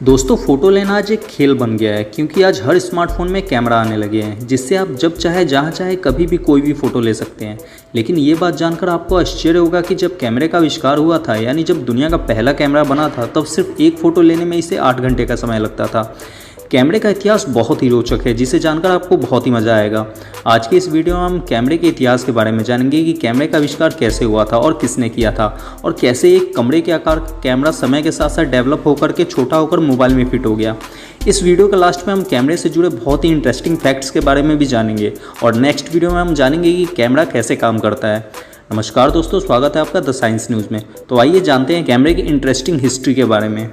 दोस्तों फ़ोटो लेना आज एक खेल बन गया है क्योंकि आज हर स्मार्टफोन में कैमरा आने लगे हैं जिससे आप जब चाहे जहां चाहे कभी भी कोई भी फ़ोटो ले सकते हैं। लेकिन ये बात जानकर आपको आश्चर्य होगा कि जब कैमरे का आविष्कार हुआ था यानी जब दुनिया का पहला कैमरा बना था तब सिर्फ एक फ़ोटो लेने में इसे 8 घंटे का समय लगता था। कैमरे का इतिहास बहुत ही रोचक है जिसे जानकर आपको बहुत ही मज़ा आएगा। आज के इस वीडियो में हम कैमरे के इतिहास के बारे में जानेंगे कि कैमरे का आविष्कार कैसे हुआ था और किसने किया था और कैसे एक कमरे के आकार का कैमरा समय के साथ साथ डेवलप होकर के छोटा होकर मोबाइल में फिट हो गया। इस वीडियो के लास्ट में हम कैमरे से जुड़े बहुत ही इंटरेस्टिंग फैक्ट्स के बारे में भी जानेंगे और नेक्स्ट वीडियो में हम जानेंगे कि कैमरा कैसे काम करता है। नमस्कार दोस्तों, स्वागत है आपका द साइंस न्यूज़ में। तो आइए जानते हैं कैमरे की इंटरेस्टिंग हिस्ट्री के बारे में।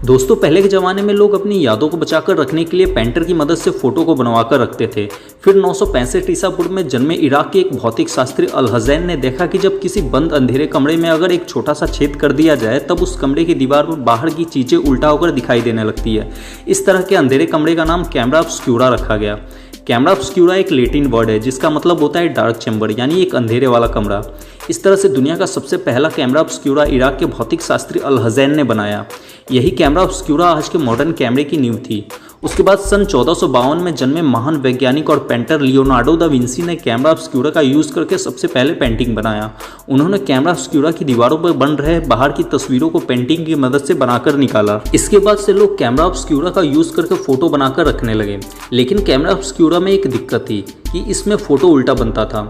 दोस्तों, पहले के ज़माने में लोग अपनी यादों को बचाकर रखने के लिए पेंटर की मदद से फ़ोटो को बनवाकर रखते थे। फिर 965 ईसा पूर्व में जन्मे इराक के एक भौतिक शास्त्री अल-हज़ैन ने देखा कि जब किसी बंद अंधेरे कमरे में अगर एक छोटा सा छेद कर दिया जाए तब उस कमरे की दीवार पर बाहर की चीज़ें उल्टा होकर दिखाई देने लगती है। इस तरह के अंधेरे कमरे का नाम कैमरा ऑब्स्क्यूरा रखा गया। कैमरा ऑब्स्क्यूरा एक लैटिन वर्ड है जिसका मतलब होता है डार्क चैम्बर यानी एक अंधेरे वाला कमरा। इस तरह से दुनिया का सबसे पहला कैमरा ऑब्स्क्यूरा इराक के भौतिक शास्त्री अल-हज़ैन ने बनाया। यही कैमरा ऑब्स्क्यूरा आज के मॉडर्न कैमरे की नींव थी। उसके बाद सन 1452 में जन्मे महान वैज्ञानिक और पेंटर लियोनार्डो दा विंसी ने कैमरा ऑब्स्क्यूरा का यूज़ करके सबसे पहले पेंटिंग बनाया। उन्होंने कैमरा ऑब्स्क्यूरा की दीवारों पर बन रहे बाहर की तस्वीरों को पेंटिंग की मदद से बनाकर निकाला। इसके बाद से लोग कैमरा ऑब्स्क्यूरा का यूज़ करके फ़ोटो बनाकर रखने लगे। लेकिन कैमरा ऑब्स्क्यूरा में एक दिक्कत थी कि इसमें फ़ोटो उल्टा बनता था।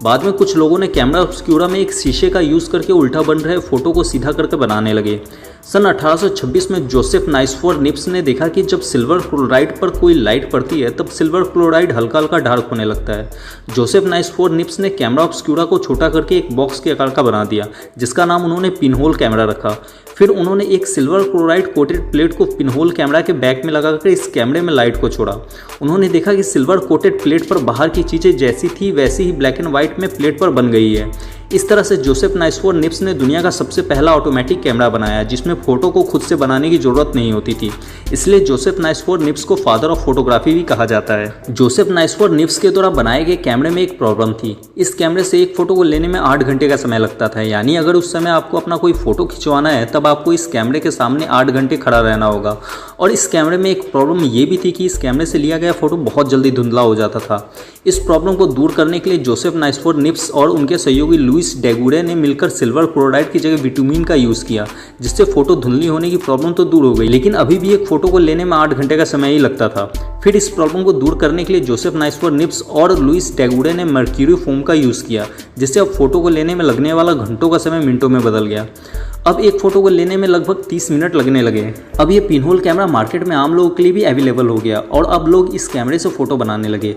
बाद में कुछ लोगों ने कैमरा ऑब्स्क्यूरा में एक शीशे का यूज़ करके उल्टा बन रहे फ़ोटो को सीधा करके बनाने लगे। सन 1826 में जोसेफ नाइसफोर निप्स ने देखा कि जब सिल्वर क्लोराइड पर कोई लाइट पड़ती है तब सिल्वर क्लोराइड हल्का हल्का डार्क होने लगता है। जोसेफ नाइसफोर निप्स ने कैमरा ऑब्स्क्यूरा को छोटा करके एक बॉक्स के आकार का बना दिया जिसका नाम उन्होंने पिनहोल कैमरा रखा। फिर उन्होंने एक सिल्वर क्लोराइड कोटेड प्लेट को पिनहोल कैमरा के बैक में लगाकर इस कैमरे में लाइट को छोड़ा। उन्होंने देखा कि सिल्वर कोटेड प्लेट पर बाहर की चीज़ें जैसी थी वैसी ही ब्लैक एंड व्हाइट में प्लेट पर बन गई है। इस तरह से जोसेफ नाइसफोर निप्स ने दुनिया का सबसे पहला ऑटोमेटिक कैमरा बनाया जिसमें फ़ोटो को खुद से बनाने की ज़रूरत नहीं होती थी। इसलिए जोसेफ नाइसफोर निप्स को फादर ऑफ फोटोग्राफी भी कहा जाता है। जोसेफ नाइसफोर निप्स के द्वारा बनाए गए कैमरे में एक प्रॉब्लम थी। इस कैमरे से एक फ़ोटो को लेने में 8 घंटे का समय लगता था। यानी अगर उस समय आपको अपना कोई फ़ोटो खिंचवाना है तब आपको इस कैमरे के सामने 8 घंटे खड़ा रहना होगा। और इस कैमरे में एक प्रॉब्लम ये भी थी कि इस कैमरे से लिया गया फ़ोटो बहुत जल्दी धुंधला हो जाता था। इस प्रॉब्लम को दूर करने के लिए जोसेफ नाइसफोर निप्स और उनके सहयोगी लुइस डेगुरे ने मिलकर सिल्वर क्लोराइड की जगह विटामिन का यूज़ किया जिससे फ़ोटो धुंधली होने की प्रॉब्लम तो दूर हो गई, लेकिन अभी भी एक फ़ोटो को लेने में 8 घंटे का समय ही लगता था। फिर इस प्रॉब्लम को दूर करने के लिए जोसेफ नाइसफोर निप्स और लुइस डेगुरे ने मर्क्यूरी फोम का यूज़ किया जिससे अब फ़ोटो को लेने में लगने वाला घंटों का समय मिनटों में बदल गया। अब एक फ़ोटो को लेने में लगभग 30 मिनट लगने लगे। अब ये पिनहोल कैमरा मार्केट में आम लोगों के लिए भी अवेलेबल हो गया और अब लोग इस कैमरे से फ़ोटो बनाने लगे।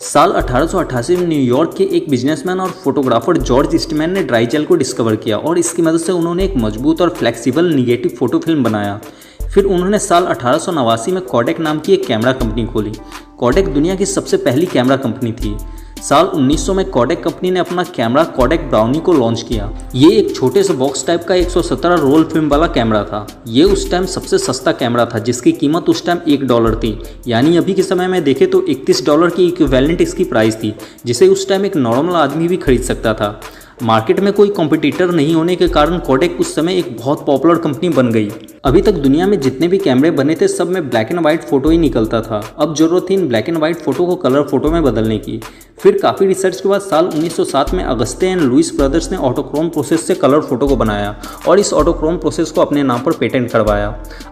साल 1888 में न्यूयॉर्क के एक बिजनेसमैन और फोटोग्राफर जॉर्ज ईस्टमैन ने ड्राई जेल को डिस्कवर किया और इसकी मदद से उन्होंने एक मजबूत और फ्लेक्सिबल निगेटिव फ़ोटो फिल्म बनाया। फिर उन्होंने साल 1889 में कोडेक नाम की एक कैमरा कंपनी खोली। कोडेक दुनिया की सबसे पहली कैमरा कंपनी थी। साल 1900 में कोडेक कंपनी ने अपना कैमरा कोडेक ब्राउनी को लॉन्च किया। ये एक छोटे से बॉक्स टाइप का 117 रोल फिल्म वाला कैमरा था। ये उस टाइम सबसे सस्ता कैमरा था जिसकी कीमत उस टाइम $1 थी। यानी अभी के समय में देखें तो $31 की इक्विवेलेंट इसकी प्राइस थी जिसे उस टाइम एक नॉर्मल आदमी भी खरीद सकता था। मार्केट में कोई कॉम्पिटिटर नहीं होने के कारण कोडेक उस समय एक बहुत पॉपुलर कंपनी बन गई। अभी तक दुनिया में जितने भी कैमरे बने थे सब में ब्लैक एंड व्हाइट फ़ोटो ही निकलता था। अब जरूरत थी इन ब्लैक एंड व्हाइट फ़ोटो को कलर फ़ोटो में बदलने की। फिर काफ़ी रिसर्च के बाद साल 1907 में अगस्ते एंड लुइस ब्रदर्स ने ऑटोक्रोम प्रोसेस से कलर फ़ोटो को बनाया और इस ऑटोक्रोम प्रोसेस को अपने नाम पर पेटेंट करवाया।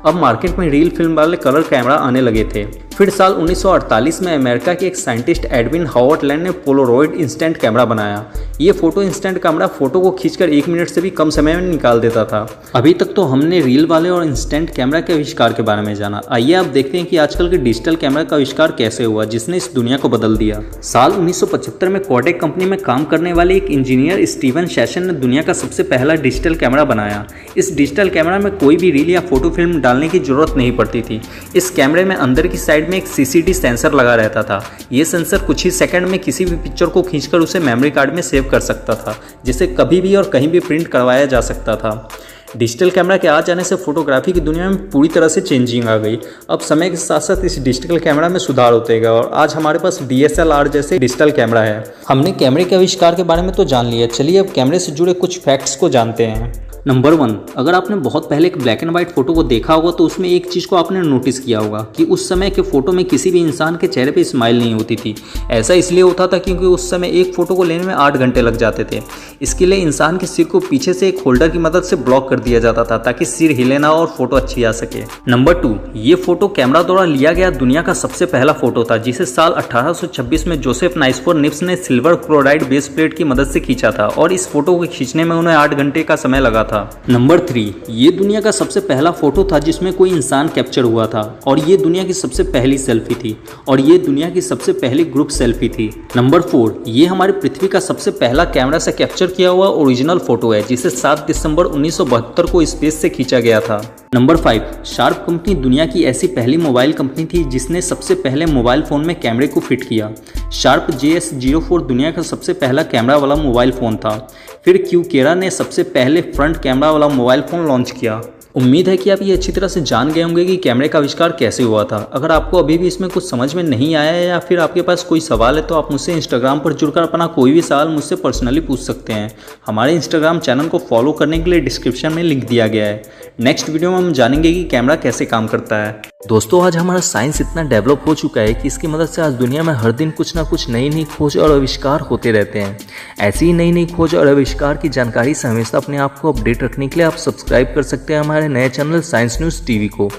अब मार्केट में रील फिल्म वाले कलर कैमरा आने लगे थे। फिर साल 1948 में अमेरिका के एक साइंटिस्ट एडविन हॉवर्ड लैंड ने पोलारॉइड इंस्टेंट कैमरा बनाया। ये फ़ोटो इंस्टेंट कैमरा फ़ोटो को खींचकर 1 मिनट से भी कम समय में निकाल देता था। अभी तक तो हमने रील वाले और इंस्टेंट कैमरा के आविष्कार के बारे में जाना। आइए आप देखते हैं कि आजकल के डिजिटल कैमरा का आविष्कार कैसे हुआ जिसने इस दुनिया को बदल दिया। साल 1975 में कोडेक कंपनी में काम करने वाले एक इंजीनियर स्टीवन शेशन ने दुनिया का सबसे पहला डिजिटल कैमरा बनाया। इस डिजिटल कैमरा में कोई भी रील या फोटो फिल्म डालने की जरूरत नहीं पड़ती थी। इस कैमरे में अंदर की साइड में एक CCD सेंसर लगा रहता था। ये सेंसर कुछ ही सेकंड में किसी भी पिक्चर को खींचकर उसे मेमोरी कार्ड में सेव कर सकता था जिसे कभी भी और कहीं भी प्रिंट करवाया जा सकता था। डिजिटल कैमरा के आ जाने से फोटोग्राफी की दुनिया में पूरी तरह से चेंजिंग आ गई। अब समय के साथ साथ इस डिजिटल कैमरा में सुधार होते गया और आज हमारे पास DSLR जैसे डिजिटल कैमरा है। हमने कैमरे के आविष्कार के बारे में तो जान लिया, चलिए अब कैमरे से जुड़े कुछ फैक्ट्स को जानते हैं। नंबर 1, अगर आपने बहुत पहले एक ब्लैक एंड व्हाइट फोटो को देखा होगा तो उसमें एक चीज़ को आपने नोटिस किया होगा कि उस समय के फोटो में किसी भी इंसान के चेहरे पे स्माइल नहीं होती थी। ऐसा इसलिए होता था क्योंकि उस समय एक फ़ोटो को लेने में 8 घंटे लग जाते थे। इसके लिए इंसान के सिर को पीछे से एक होल्डर की मदद से ब्लॉक कर दिया जाता था ताकि सिर हिले ना और फोटो अच्छी आ सके। नंबर 2, ये फोटो कैमरा द्वारा लिया गया दुनिया का सबसे पहला फोटो था जिसे साल 1826 में जोसेफ नाइसफोर निप्स ने सिल्वर क्लोराइड बेस प्लेट की मदद से खींचा था और इस फोटो को खींचने में उन्हें 8 घंटे का समय लगा था। नंबर 3, ये दुनिया का सबसे पहला फोटो था जिसमें कोई इंसान कैप्चर हुआ था और ये दुनिया की सबसे पहली सेल्फी थी और ये दुनिया की सबसे पहली ग्रुप सेल्फी थी। नंबर 4, ये हमारी पृथ्वी का सबसे पहला कैमरा से कैप्चर किया हुआ ओरिजिनल फोटो है जिसे 7 दिसंबर 1972 को स्पेस से खींचा गया था। नंबर 5, शार्प कंपनी दुनिया की ऐसी पहली मोबाइल कंपनी थी जिसने सबसे पहले मोबाइल फ़ोन में कैमरे को फिट किया। शार्प JS04 दुनिया का सबसे पहला कैमरा वाला मोबाइल फ़ोन था। फिर क्यूकेरा ने सबसे पहले फ्रंट कैमरा वाला मोबाइल फ़ोन लॉन्च किया। उम्मीद है कि आप ये अच्छी तरह से जान गए होंगे कि कैमरे का आविष्कार कैसे हुआ था। अगर आपको अभी भी इसमें कुछ समझ में नहीं आया है या फिर आपके पास कोई सवाल है तो आप मुझसे इंस्टाग्राम पर जुड़कर अपना कोई भी सवाल मुझसे पर्सनली पूछ सकते हैं। हमारे इंस्टाग्राम चैनल को फॉलो करने के लिए डिस्क्रिप्शन में लिंक दिया गया है। नेक्स्ट वीडियो में हम जानेंगे कि कैमरा कैसे काम करता है। दोस्तों, आज हमारा साइंस इतना डेवलप हो चुका है कि इसकी मदद से आज दुनिया में हर दिन कुछ ना कुछ नई खोज और आविष्कार होते रहते हैं। ऐसी ही नई खोज और आविष्कार की जानकारी से हमेशा अपने आप को अपडेट रखने के लिए आप सब्सक्राइब कर सकते हैं हमारे नए चैनल साइंस न्यूज़ टीवी को।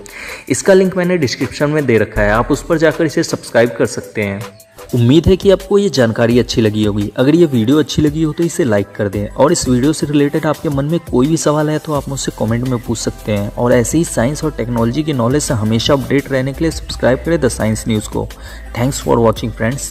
इसका लिंक मैंने डिस्क्रिप्शन में दे रखा है, आप उस पर जाकर इसे सब्सक्राइब कर सकते हैं। उम्मीद है कि आपको ये जानकारी अच्छी लगी होगी। अगर ये वीडियो अच्छी लगी हो तो इसे लाइक कर दें और इस वीडियो से रिलेटेड आपके मन में कोई भी सवाल है तो आप मुझसे कमेंट में पूछ सकते हैं। और ऐसे ही साइंस और टेक्नोलॉजी की नॉलेज से हमेशा अपडेट रहने के लिए सब्सक्राइब करें द साइंस न्यूज़ को। Thanks for watching friends.